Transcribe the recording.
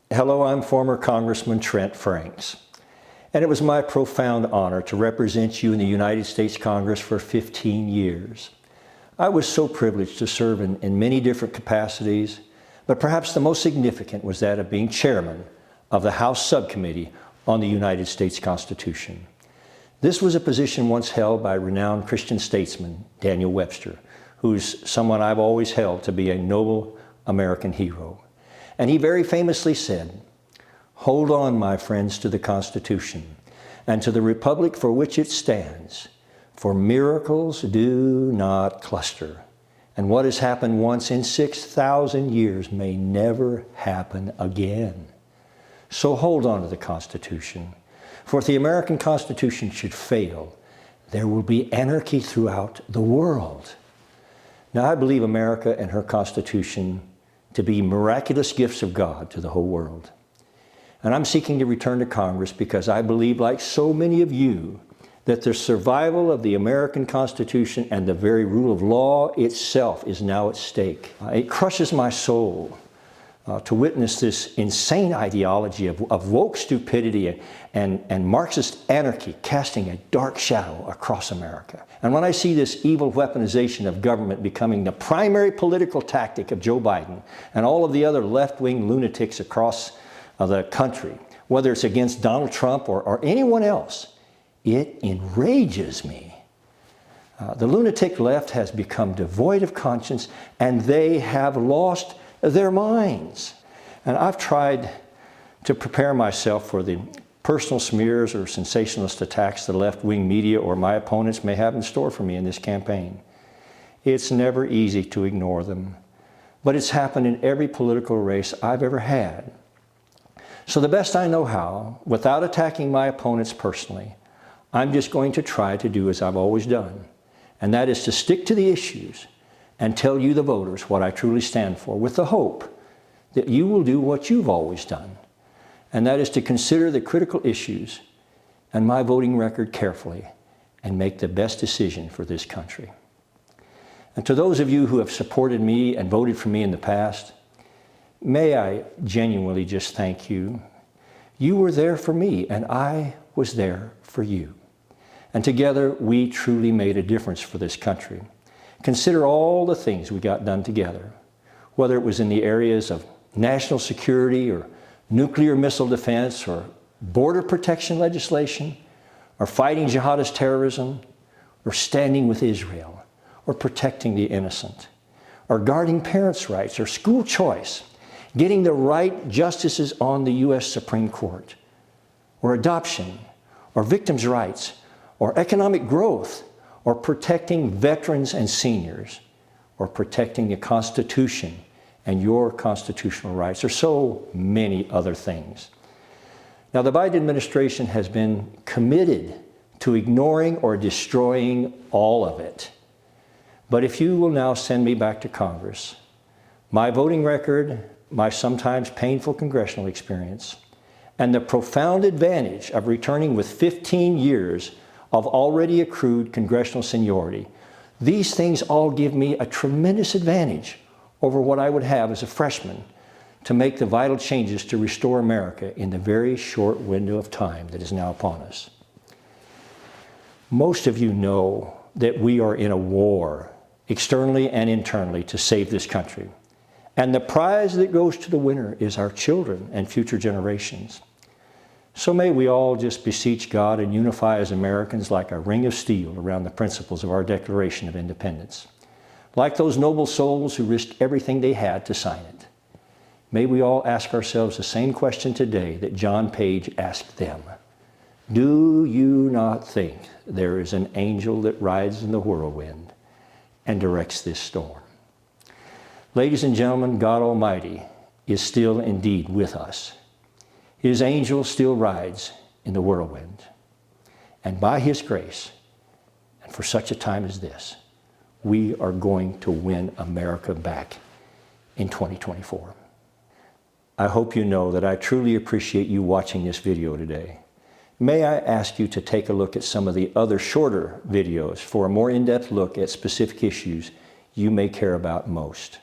Hello, I'm former Congressman Trent Franks, and it was my profound honor to represent you in the United States Congress for 15 years. I was so privileged to serve in many different capacities, but perhaps the most significant was that of being chairman of the House Subcommittee on the United States Constitution. This was a position once held by renowned Christian statesman Daniel Webster, who's someone I've always held to be a noble American hero. And he very famously said, "Hold on, my friends, to the Constitution and to the republic for which it stands, for miracles do not cluster. And what has happened once in 6,000 years may never happen again." So hold on to the Constitution, for if the American Constitution should fail, there will be anarchy throughout the world. Now, I believe America and her Constitution to be miraculous gifts of God to the whole world. And I'm seeking to return to Congress because I believe, like so many of you, that the survival of the American Constitution and the very rule of law itself is now at stake. It crushes my soul to witness this insane ideology of woke stupidity and Marxist anarchy casting a dark shadow across America. And when I see this evil weaponization of government becoming the primary political tactic of Joe Biden and all of the other left-wing lunatics across the country, whether it's against Donald Trump or anyone else, it enrages me. The lunatic left has become devoid of conscience, and they have lost their minds. And I've tried to prepare myself for the personal smears or sensationalist attacks the left-wing media or my opponents may have in store for me in this campaign. It's never easy to ignore them, but it's happened in every political race I've ever had. So the best I know how, without attacking my opponents personally, I'm just going to try to do as I've always done, and that is to stick to the issues and tell you, the voters, what I truly stand for, with the hope that you will do what you've always done, and that is to consider the critical issues and my voting record carefully and make the best decision for this country. And to those of you who have supported me and voted for me in the past, may I genuinely just thank you. You were there for me, and I was there for you. And together, we truly made a difference for this country. Consider all the things we got done together, whether it was in the areas of national security or nuclear missile defense or border protection legislation or fighting jihadist terrorism or standing with Israel or protecting the innocent or guarding parents' rights or school choice, getting the right justices on the U.S. Supreme Court, or adoption or victims' rights or economic growth, or protecting veterans and seniors, or protecting the Constitution and your constitutional rights, or so many other things. Now, the Biden administration has been committed to ignoring or destroying all of it. But if you will now send me back to Congress, my voting record, my sometimes painful congressional experience, and the profound advantage of returning with 15 years of already accrued congressional seniority, these things all give me a tremendous advantage over what I would have as a freshman to make the vital changes to restore America in the very short window of time that is now upon us. Most of you know that we are in a war, externally and internally, to save this country. And the prize that goes to the winner is our children and future generations. So may we all just beseech God and unify as Americans like a ring of steel around the principles of our Declaration of Independence. Like those noble souls who risked everything they had to sign it. May we all ask ourselves the same question today that John Page asked them. Do you not think there is an angel that rides in the whirlwind and directs this storm? Ladies and gentlemen, God Almighty is still indeed with us. His angel still rides in the whirlwind. And by His grace, and for such a time as this, we are going to win America back in 2024. I hope you know that I truly appreciate you watching this video today. May I ask you to take a look at some of the other shorter videos for a more in-depth look at specific issues you may care about most.